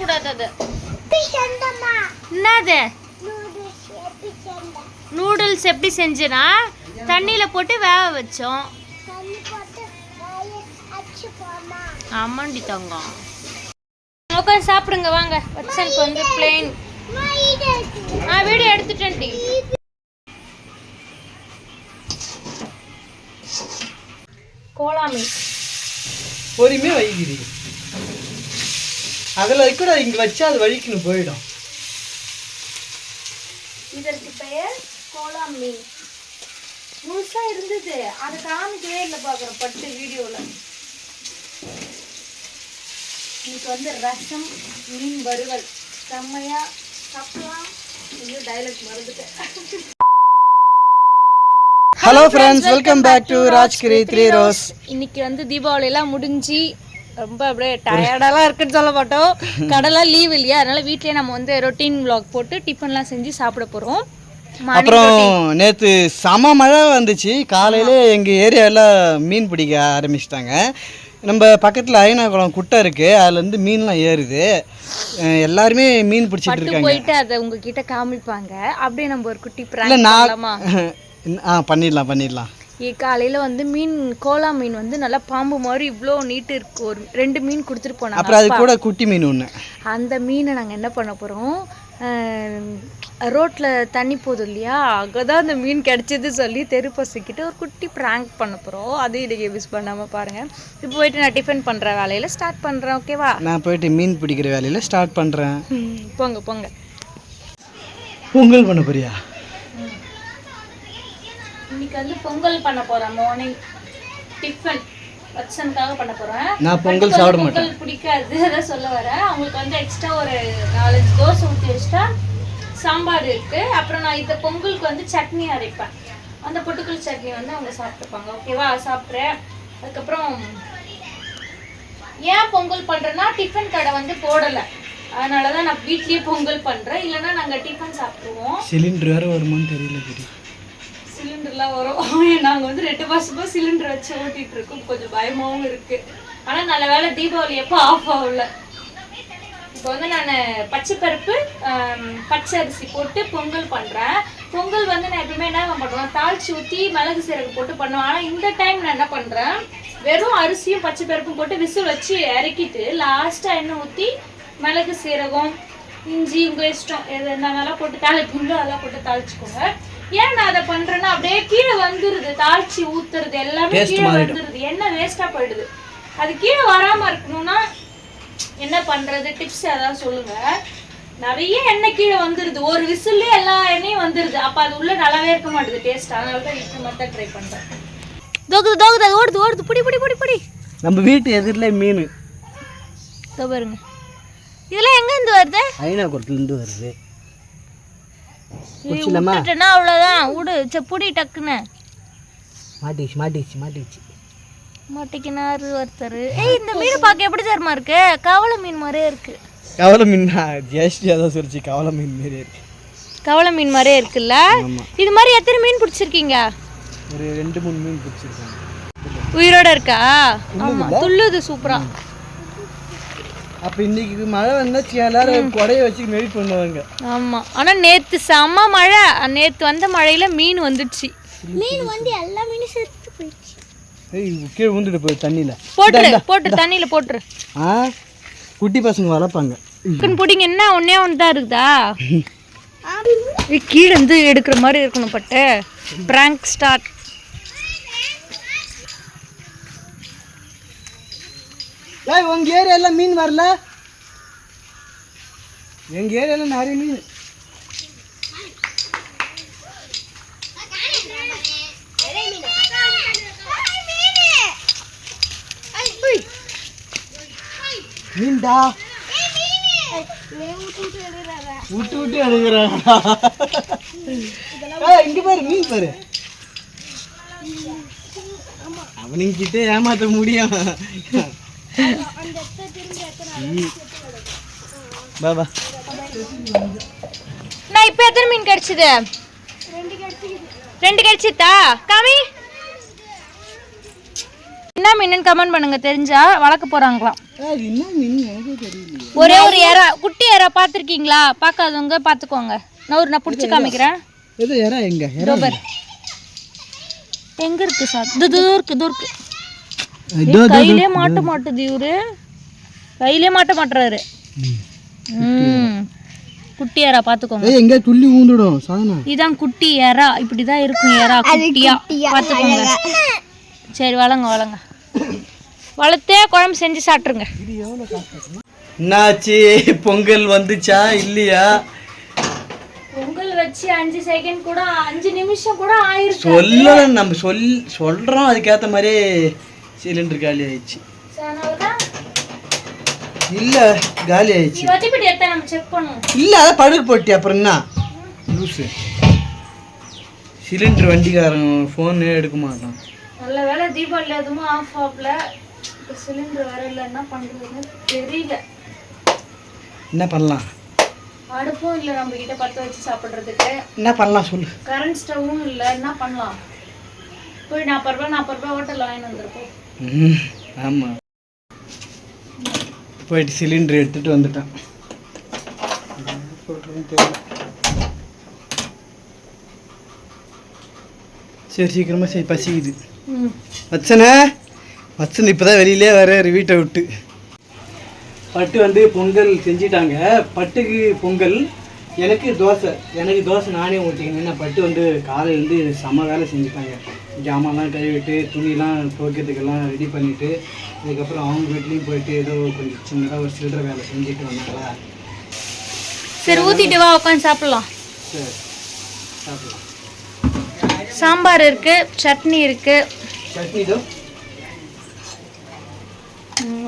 கூடாது அது. என்னது நூடுல்ஸ் எப்படி செஞ்சனா தண்ணியில போட்டு வேக வச்சோம். ஆமாண்டி தங்கம். உட்காந்து சாப்பிடுங்க வாங்க. வச்சனுக்கு வந்து பிளேன். நான் வீடியோ எடுத்துட்டேன்டி. கோலாமி பொறுமையாக வைக்கிறீங்க. அதில் வைக்கூட இங்கே வச்சா அது வழிக்குன்னு போயிடும். இதற்கு பெயர் கோலாம் மீன். முழுசா இருந்தது, அதை காமிக்கவே இல்லை. பார்க்குறோம் பட்டு வீடியோவில். இன்னைக்கு வந்து ரசம், மீன் வறுவல் செம்மையா சாப்பிடலாம். இது டைலாக் மறந்துட்டேன். Hello friends, welcome back to Rajgiri 3 rose. இன்னைக்கு வந்து தீபாவளி எல்லாம் முடிஞ்சு ரொம்ப அப்படியே டயர்டெல்லாம் இருக்குன்னு சொல்ல மாட்டோம். கடைலாம் லீவ் இல்லையா, அதனால வீட்லயே நம்ம வந்து ரொட்டீன் vlog போட்டு டிஃபன்லாம் செஞ்சு சாப்பிட போகிறோம். அப்புறம் நேற்று செம மழை வந்துச்சு. காலையில் எங்கள் ஏரியாவில் மீன் பிடிக்க ஆரம்பிச்சிட்டாங்க. நம்ம பக்கத்தில் ஐநாகுளம் குட்டை இருக்குது, அதுலேருந்து மீன்லாம் ஏறுது. எல்லாருமே மீன் பிடிச்சிட்டு இருக்காங்க. போயிட்டு அதை உங்ககிட்ட காமிப்பாங்க. அப்படியே நம்ம ஒரு குட்டி பண்ணிடலாம். காலையில் வந்து மீன் கோலா மீன் வந்து நல்லா பாம்பு மாதிரி இவ்வளோ நீட்டு இருக்கு. ஒரு 2 மீன் கொடுத்துட்டு போனாங்க. அப்புறம் அது கூட குட்டி மீன் ஒன்று. அந்த மீனை நாங்கள் என்ன பண்ண போகிறோம், ரோட்டில் தண்ணி போதும் இல்லையா, அங்கே தான் அந்த மீன் கிடச்சிது சொல்லி தெரு பசிக்கிட்டு ஒரு குட்டி ப்ராங்க் பண்ண போகிறோம். அதையும் இன்றைக்கி மிஸ் பண்ணாமல் பாருங்கள். இப்போ போயிட்டு நான் டிஃபன் பண்ணுற வேலையில் ஸ்டார்ட் பண்ணுறேன். ஓகேவா? நான் போயிட்டு மீன் பிடிக்கிற வேலையில் ஸ்டார்ட் பண்ணுறேன். போங்க பொங்கல் பண்ண போறியா? இன்னைக்கு வந்து பொங்கல் பண்ண போகிறேன். மார்னிங் டிஃபன் வச்சனுக்காக பண்ண போகிறேன். நான் பொங்கல் சாப்பிட மாட்டேன், பொங்கல் பிடிக்காது, அதான் சொல்ல வரேன். அவங்களுக்கு வந்து எக்ஸ்ட்ரா ஒரு 4-5 தோசை ஊற்றி வச்சுட்டா சாம்பார் இருக்குது. அப்புறம் நான் இந்த பொங்கலுக்கு வந்து சட்னி அரைப்பேன். அந்த பொட்டுக்கல் சட்னி வந்து அவங்க சாப்பிட்டுப்பாங்க. ஓகேவா? சாப்பிட்றேன். அதுக்கப்புறம் ஏன் பொங்கல் பண்ணுறேன்னா, டிஃபன் கடை வந்து போடலை, அதனால தான் நான் வீட்லேயே பொங்கல் பண்ணுறேன். இல்லைன்னா நாங்கள் டிஃபன் சாப்பிடுவோம். சிலிண்டர் வேறு வருமானு தெரியல. சிலிண்டர்லாம் வரும். நாங்கள் வந்து 2 மாசமா சிலிண்டர் வச்சு ஓட்டிகிட்டு இருக்கோம். கொஞ்சம் பயமாகவும் இருக்குது. ஆனால் நல்ல வேலை தீபாவளி எப்போ ஆஃப் ஆகல. இப்போ வந்து நான் பச்சைப்பருப்பு பச்சை அரிசி போட்டு பொங்கல் பண்ணுறேன். பொங்கல் வந்து நான் எப்பவுமே என்ன பண்ணுவேன், தாளிச்சு ஊற்றி மிளகு சீரகம் போட்டு பண்ணுவேன். ஆனால் இந்த டைம் நான் என்ன பண்ணுறேன், வெறும் அரிசியும் பச்சை பருப்பும் போட்டு விசில் வச்சு இறக்கிட்டு லாஸ்ட்டாக எண்ணெய் ஊற்றி மிளகு சீரகம் இஞ்சி உங்கள் இஷ்டம் எது என்னென்னலாம் போட்டு தாளிப்பீங்களோ அதெல்லாம் போட்டு தாளிச்சுக்கோங்க. ஏன் நான் அதை பண்றேன்னா, அப்படியே கீழே வந்துருது. தாளிச்சு ஊத்துறது எல்லாமே கீழே வந்துருது, எண்ணெய் வேஸ்டா போயிடுது. அது கீழே வராம இருக்கணும்னா என்ன பண்றது, டிப்ஸ் ஏதாவது சொல்லுங்க. நிறைய எண்ணெய் கீழே வந்துருது, ஒரு விசில்லே எல்லா எண்ணெயும் வந்துருது. அப்ப அது உள்ள நல்லாவே இருக்க மாட்டேது டேஸ்ட். அதனாலதான் இந்த மாதிரி ட்ரை பண்றேன். ஓடுது புடி. நம்ம வீட்டு எதிரில மீன் பாருங்க. இதெல்லாம் எங்க இருந்து வருது? ஐநாகுளத்துல இருந்து வருது. அவ்வளவுதான் விடு. புடி டக்குன்னு மாட்டிச்சு மாட்டிக்கினாரு ஒருத்தர். இந்த மீன் பார்க்க எப்படி தெரியுமா இருக்கு, கவளை மீன் மாதிரியே இருக்கு. கவளை மீன் சொல்லிச்சு. கவளை மீன் மாதிரியே இருக்கு. கவளை மீன் மாதிரியே இருக்குல்ல. இது மாதிரி எத்தனை மீன் பிடிச்சிருக்கீங்க? ஒரு 2-3 மீன் பிடிச்சிருக்காங்க. உயிரோட இருக்கா? ஆமா, துள்ளுது சூப்பரா. அப்ப இன்னைக்கு மழை வந்தாச்சு, எல்லாரும் கொடைய வச்சு வெயிட் பண்ணுவாங்க. ஆமா, ஆனா நேத்து செம்ம மழை. நேத்து வந்த மழையில மீன் வந்துடுச்சு. மீன் வந்து எல்லா மீனும் செத்து போயிடுச்சு. கீழே ஊந்துட்டு போய் தண்ணியில போட்டு தண்ணியில போட்டுரு. குட்டி பசங்க வளர்ப்பாங்க. பிடிங்க. என்ன ஒன்னே ஒன்றுதான் இருக்குதா? கீழே இருந்து எடுக்கிற மாதிரி இருக்கணும். பட்டு பிராங்க் ஸ்டார்ட். உங்க ஏரியால மீன் வரல? எங்க ஏரியால நிறைய மீன். மீன்டா விட்டு எடுக்கிறாங்க. இங்க பாரு மீன் பாரு. அவனுங்கிட்ட ஏமாத்த முடியும். பாபா நான் இப்போ எத்தனை மீன் கிடைச்சது? 2 கிடைச்சிதா? காமி என்ன மீனுன்னு கமெண்ட் பண்ணுங்க, தெரிஞ்சா வளர்க்க போறாங்களாம். அது என்ன மீன் எனக்கு தெரியல. ஒரே ஒரு எறா, குட்டி எறா பார்த்துருக்கீங்களா? பார்க்காதவங்க பார்த்துக்கோங்க. நான் பிடிச்சி காமிக்கிறேன். எது எறா? எங்க எறா எங்க இருக்கு சார்? இருக்கு. கையிலே மாட்ட மாட்டுது இவரு, கையிலே மாட்ட மாட்டுறாரு. குட்டி எறா பார்த்துக்கோங்க. எங்க துள்ளி ஊந்துடும் சாதனா. இதான் குட்டி எறா, இப்படிதான் இருக்கும் எறா குட்டியா, பார்த்துக்கோங்க. சரி வளங்க வளர்த்தே குழம்பு செஞ்சு சாப்பிட்ருங்க. என்னாச்சு, பொங்கல் வந்துச்சா இல்லையா? பொங்கல் வச்சு 5 செகண்ட் கூட 5 நிமிஷம் கூட ஆயிருக்கு. சொல்லலாம், நம்ம சொல்றோம், அதுக்கேற்ற மாதிரியே சிலிண்டர் காலி ஆயிடுச்சு. இல்ல காலி ஆயிடுச்சு. நம்ம செக் பண்ணுவோம். இல்ல அத படுக்கு போட்டி அப்புறம் என்ன லூசு. சிலிண்டர் வண்டிக்காரன் ஃபோன் எடுக்க மாட்டான். நல்ல வேளை தீபாவளி அதுவும் ஆஃப் ஆஃப்ல. இப்போ சிலிண்டர் வேற இல்லை, என்ன பண்றதுன்னு தெரியல. என்ன பண்ணலாம்? அடுப்பும் இல்லை நம்ம கிட்ட பற்ற வச்சு சாப்பிட்றதுக்கு. என்ன பண்ணலாம் சொல்லு. கரண்ட் ஸ்டவ்வும் இல்லை, என்ன பண்ணலாம்? போய் 40 ரூபாய் ஹோட்டலில் வாங்கிட்டு வந்துருப்போம். ஆமாம், போயிட்டு சிலிண்டர் எடுத்துகிட்டு வந்துட்டேன். சரி சீக்கிரமாக சரி பசிக்குது. வச்சனை இப்போ தான் வெளியிலே வர்றாரு வீட்டை விட்டு. பட்டு வந்து பொங்கல் செஞ்சிட்டாங்க. பட்டுக்கு பொங்கல், எனக்கு தோசை நானே ஊற்றிக்கணும். ஏன்னா பட்டு வந்து காலையிலேருந்து செம வேலை செஞ்சுட்டாங்க. ஜாமான்லாம் கழுவிட்டு துணிலாம் துவைக்கிறதுக்கெல்லாம் ரெடி பண்ணிவிட்டு, அதுக்கப்புறம் அவங்க வீட்லேயும் போயிட்டு ஏதோ கொஞ்சம் சின்னதாக ஒரு சில்லற வேலை செஞ்சுட்டு வந்தாங்களா. சரி ஊற்றிட்டு வா, உட்காந்து சாப்பிட்லாம். சரி சாப்பிட்லாம். சாம்பார் இருக்கு, சட்னி இருக்கு. சட்னி இதோ.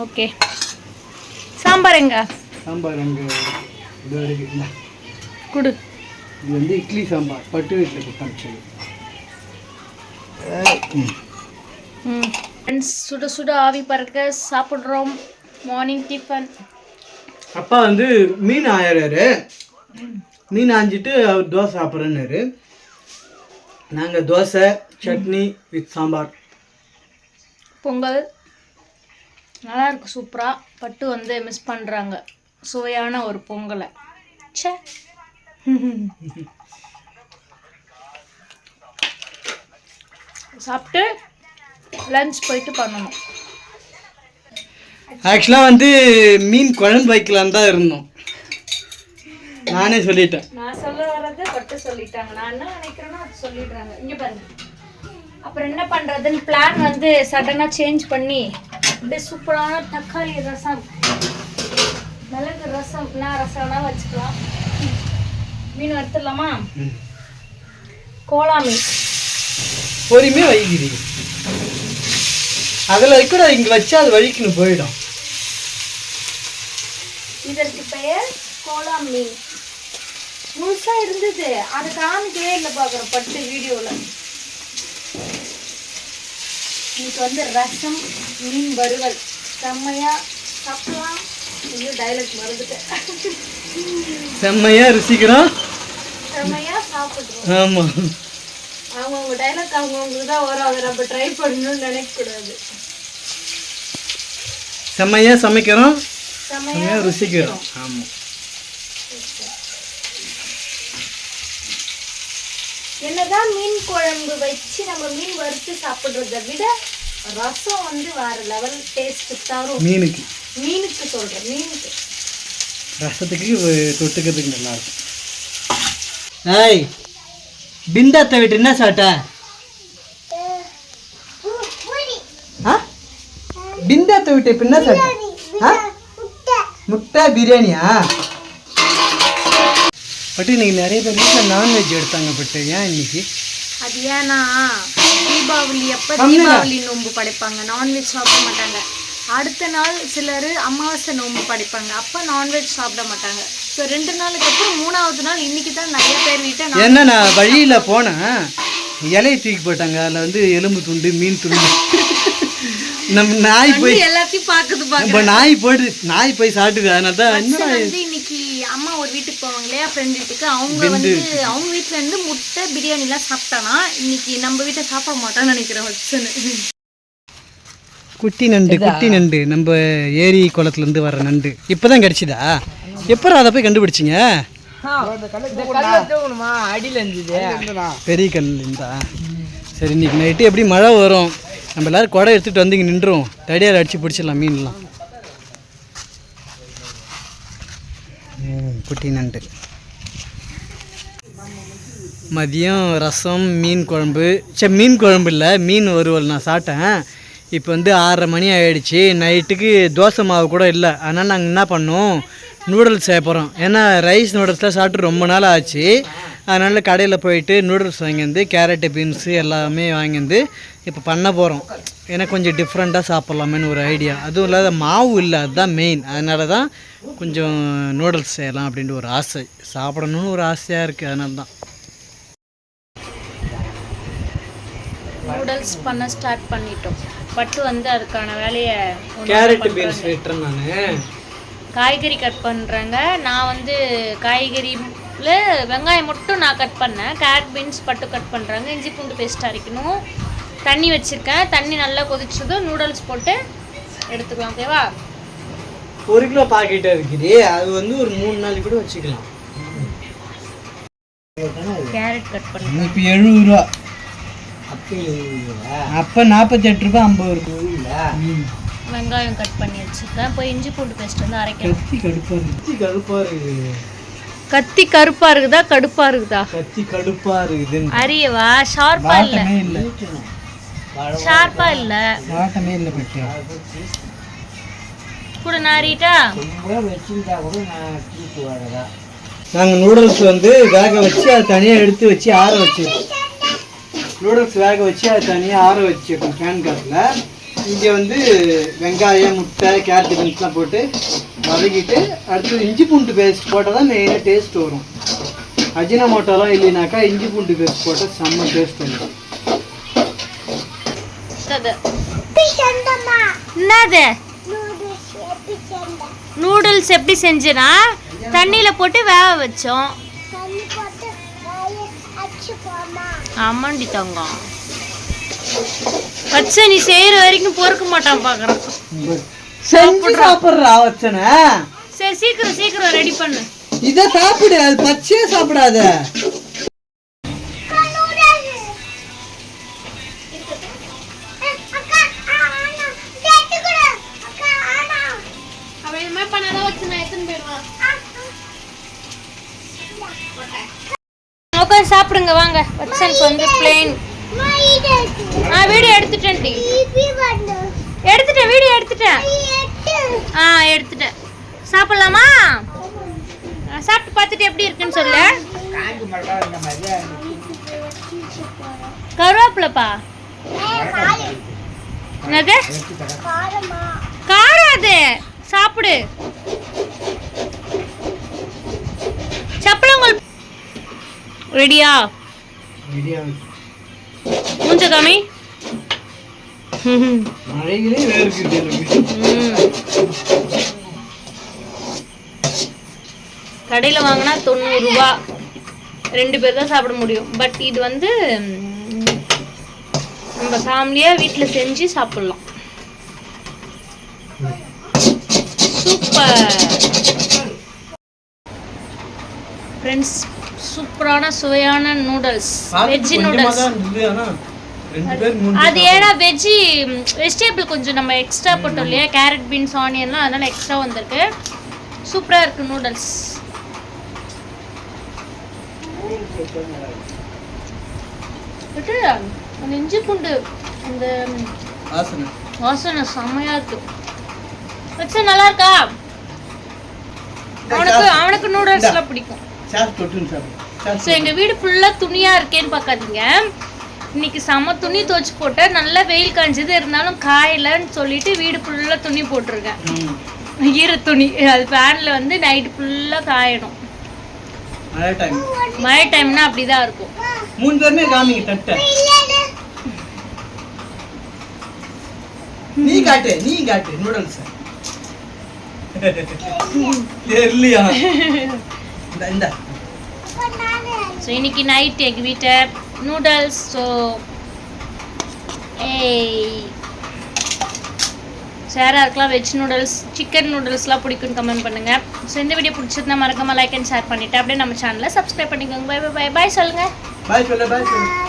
ஓகே, சாம்பார் எங்க? சாம்பார் அங்கே இதோ இருக்குங்களா, குடு. இது வந்து இட்லி சாம்பார் பட்டு வீட்டில் கொடுத்தாச்சு. சுட சுட ஆவி பறக்க சாப்பிட்றோம். Morning tiffin. அப்பா வந்து மீன் ஆயிடுறாரு. மீன் ஆஞ்சிட்டு அவர் தோசை சாப்பிட்றேன்னாரு. நாங்கள் தோசை சட்னி வித் சாம்பார். பொங்கல் நல்லா இருக்கு, சூப்பராக. பட்டு வந்து மிஸ் பண்ணுறாங்க சுவையான ஒரு பொங்கலை. சே, சாப்பிட்டு லஞ்ச் போயிட்டு பண்ணணும். ஆக்சுவலாக வந்து மீன் குழம்பு வைக்கலான்னு தான் இருந்தோம். நானே சொல்லிட்டேன். நான் சொல்ல வரதை பட்டு சொல்லிட்டாங்க. நான் என்ன நினைக்கிறேனோ அது சொல்லிடுறாங்க. இங்கே பாருங்க. அப்புறம் என்ன பண்ணுறதுன்னு பிளான் வந்து சடனாக சேஞ்ச் பண்ணி அப்படியே சூப்பரான தக்காளி ரசம், மிளகு ரசம், நான் ரசம்னா வச்சுக்கலாம். மீன் வறுத்துடலாமா? கோலா மீன் பொறுமையாக வைக்கிறீங்க. அதில் வைக்கூட இங்கே வச்சா அது வழிக்குன்னு போயிடும். இதற்கு பெயர் கோலா மீன். முழுசா இருந்தது, அது காமிக்கவே இல்லை. பார்க்குறோம் பட்டு வீடியோவில். இன்னைக்கு வந்து ரசம், மீன் வறுவல் செம்மையா சாப்பிடலாம். ஐயோ டைலாக் மறந்துட்டேன். செம்மையா ருசிக்கிறோம், செம்மையா சாப்பிடுறோம். ஆமாம், அவங்கவுங்க டைலாக் அவங்கவுங்களுக்கு தான் வரும். அதை நம்ம ட்ரை பண்ணணும்னு நினைக்கக்கூடாது. செம்மையா சமைக்கிறோம், செம்மையா செம்மையா ருசிக்கிறோம். ஆமாம். என்னதான் மீன் குழம்பு வச்சு நம்ம மீன் வறுத்து சாப்பிடுறத விட ரசம் வந்து வேற லெவல் டேஸ்ட் தரும். மீனுக்கு சொல்றேன், மீனுக்கு ரசத்துக்கு தொட்டுக்கிறதுக்கு நல்லா இருக்கும். ஏய், பிந்தாத்தை விட்டு என்ன சாப்பிட்ட? பிந்தாத்தை விட்டு இப்போ என்ன சாப்பிட்ட? முட்டை பிரியாணியா? பட் இன்னைக்கு நிறைய பேர் வீட்டில் நான்வெஜ் எடுத்தாங்க. பட் ஏன் இன்னைக்கு? அது ஏன்னா தீபாவளி அப்போ தீபாவளி நோன்பு படைப்பாங்க, நான்வெஜ் சாப்பிட மாட்டாங்க. அடுத்த நாள் சிலர் அமாவாசை நோன்பு படைப்பாங்க, அப்போ நான்வெஜ் சாப்பிட மாட்டாங்க. ஸோ 2 நாளுக்கு அப்புறம் 3ஆவது நாள் இன்னைக்கு தான் நிறைய பேர் வீட்டை. ஏன்னா நான் வழியில் போனேன், இலையை தூக்கி போட்டாங்க. அதில் வந்து எலும்பு துண்டு, மீன் துண்டு. நம்ம நாய் போய் எல்லாத்தையும் பார்க்குது. நாய் போய் சாப்பிட்டுது. அதனால தான் இன்னைக்கு அம்மா ஒரு வீட்டுக்கு போவாங்க இல்லையா, ஃப்ரெண்ட் வீட்டுக்கு. அவங்க வந்து அவங்க வீட்டுல இருந்து முட்டை பிரியாணிலாம் சாப்பிட்டானா இன்னைக்கு நம்ம வீட்டை சாப்பிட மாட்டான்னு நினைக்கிறேன். வச்சுன்னு குட்டி நண்டு நம்ம ஏரி குளத்துலேருந்து வர்ற நண்டு இப்போ தான் கிடச்சிதா? எப்போ அதை போய் கண்டுபிடிச்சிங்க? அடியில் இருந்தது பெரிய கல் இருந்தா. சரி, இன்னைக்கு நைட்டு எப்படி மழை வரும், நம்ம எல்லோரும் குடை எடுத்துகிட்டு வந்து இங்கே நின்றுவோம், தடியால் அடித்து பிடிச்சிடலாம் மீன்லாம். குட்டி நண்டு. மதியம் ரசம் மீன் குழம்பு. சரி, மீன் குழம்பு இல்லை, மீன் வறுவல் நான் சாப்பிட்டேன். இப்போ வந்து 6:30 மணி ஆகிடுச்சி. நைட்டுக்கு தோசை மாவு கூட இல்லை. அதனால் நாங்கள் என்ன பண்ணோம், நூடுல்ஸ் செய்ய போகிறோம். ஏன்னா ரைஸ் நூடுல்ஸ்லாம் சாப்பிட்டு ரொம்ப நாள் ஆச்சு. அதனால் கடையில் போயிட்டு நூடுல்ஸ் வாங்கிருந்து கேரட்டு பீன்ஸு எல்லாமே வாங்கிருந்து இப்போ பண்ண போகிறோம். ஏன்னா கொஞ்சம் டிஃப்ரெண்ட்டாக சாப்பிட்லாமேன்னு ஒரு ஐடியா. அதுவும் இல்லாத மாவு இல்லை, அதுதான் மெயின். அதனால தான் கொஞ்சம் நூடுல்ஸ் செய்யலாம் அப்படின்ட்டு ஒரு ஆசை, சாப்பிடணும்னு ஒரு ஆசையாக இருக்குது. அதனால தான் நூடுல்ஸ் பண்ண ஸ்டார்ட் பண்ணிட்டோம். பட்டு வந்து அதுக்கான வேலையை கேரட் பீன்ஸ் வெட்டுறேன். நான் காய்கறி கட் பண்ணுறேங்க. நான் வந்து காய்கறியில் வெங்காயம் மட்டும் நான் கட் பண்ணேன். கேரட் பீன்ஸ் பட்டு கட் பண்ணுறாங்க. இஞ்சி பூண்டு பேஸ்ட் அரைக்கணும். தண்ணி வச்சுருக்கேன். தண்ணி நல்லா கொதிச்சதும் நூடுல்ஸ் போட்டு எடுத்துக்கலாம். ஓகேவா? 1 கிலோ பாக்கெட்டாக இருக்குது. அது வந்து ஒரு 3 நாளைக்கு கூட வச்சுக்கலாம். கேரட் கட் பண்ண இப்போ 70 ரூபா. அப்போ 48 ரூபா 50 ரூபா. வெங்காயம் கட் பண்ணி வச்சுருக்கேன். போய் இஞ்சி பூண்டு பேஸ்ட் வந்து அரைக்கணும். கத்தி கருப்பா இருக்குதா கடுப்பா இருக்குதா? கத்தி கடுப்பா இருக்குது. அரியவா? ஷார்ப்பா இல்ல. ஷார்ப்பா இல்ல. வாட்டமே இல்ல. பட்டியா கூட நாரிட்டா. நாங்கள் நூடுல்ஸ் வந்து வேக வச்சு அதை தனியாக எடுத்து வச்சு ஆற வச்சிருக்கோம். நூடுல்ஸ் வேக வச்சு அதை தனியாக ஆற வச்சிருக்கோம் ஃபேன் காட்டில். இங்கே வந்து வெங்காயம், முட்டை, கேரட் பீன்ஸ்லாம் போட்டு வதக்கிட்டு அடுத்து இஞ்சி பூண்டு பேஸ்ட் போட்டால் தான் மெயினாக டேஸ்ட் வரும். அஜினமோட்டோலாம் இல்லைனாக்கா இஞ்சி பூண்டு பேஸ்ட் போட்டால் செம்ம டேஸ்ட் வந்துடும். என்னது நூடுல்ஸ் எப்படி செஞ்சேன்னா தண்ணியில் போட்டு வேக வச்சோம். ஆமாண்டி தங்கம். வச்ச நீ செய்யற வரைக்கும் பொறுக்க மாட்டான் பாக்குறேன். சாப்பிட்றா வச்சன. சரி, சீக்கிரம் சீக்கிரம் ரெடி பண்ணு. இதை சாப்பிடு, அது பச்சையே சாப்பிடாத. உட்காந்து சாப்பிடுங்க வாங்க. வச்சனுக்கு வந்து பிளேன். நான் வீடியோ எடுத்துட்டேன். வீடியோ எடுத்துட்டேன். எடுத்துட்டேன். சாப்பிடலாமா? சாப்பிட்டு பார்த்துட்டு எப்படி இருக்குன்னு சொல்லு. கருவேப்பிலப்பா. என்னது காரம்? அது சாப்பிடு. சப்பளங்கள் ரெடியா? மூஞ்ச காமி. கடையில் வாங்கினா 90 ரூபா. 2 பேர் தான் சாப்பிட முடியும். பட் இது வந்து நம்ம ஃபேமிலியாக வீட்டில் செஞ்சு சாப்பிடலாம். சூப்பர் ஃப்ரெண்ட்ஸ், சூப்பரான சுவையான நூடுல்ஸ், வெஜ் நூடுல்ஸ். அது ஏன்னா வெஜிடபிள் கொஞ்சம் நம்ம எக்ஸ்ட்ரா போட்டோம் இல்லையா, கேரட் பீன்ஸ் ஆனியன்லாம், அதனால எக்ஸ்ட்ரா வந்திருக்கு. சூப்பராக இருக்குது நூடுல்ஸ். அந்த இஞ்சி பூண்டு அந்த வாசனை செம்மையாக இருக்கு. வச்சா நல்லா இருக்கா? அவனுக்கு நூடுல்ஸ்லாம் பிடிக்கும். ஸோ எங்கள் வீடு ஃபுல்லாக துணியாக இருக்கேன்னு பார்க்காதீங்க. இன்னைக்கு செம்ம துணி துவைச்சி போட்டேன். நல்லா வெயில் காய்ஞ்சது, இருந்தாலும் காயலன்னு சொல்லிட்டு வீடு ஃபுல்லாக துணி போட்டிருக்கேன். ஈர துணி அது ஃபேனில் வந்து நைட்டு ஃபுல்லாக காயணும். மழை டைம்னா அப்படிதான் இருக்கும். 3 பேருமே காமிங்க தட்ட. நீ காட்டு நூடுல்ஸ். தெரியலையா? இந்த ஸோ இன்னைக்கு நைட் எங்கள் வீட்டை நூடுல்ஸ். ஸோ யாருக்கெல்லாம் வெஜ் நூடுல்ஸ் சிக்கன் நூடுல்ஸ்லாம் பிடிக்கும்னு கமெண்ட் பண்ணுங்கள். ஸோ இந்த வீடியோ பிடிச்சிருந்தா மறக்காம லைக் அண்ட் ஷேர் பண்ணிவிட்டு அப்படியே நம்ம சேனலை சப்ஸ்கிரைப் பண்ணிக்கோங்க. பை பை பை பாய் சொல்லுங்கள். பாய் சொல்லு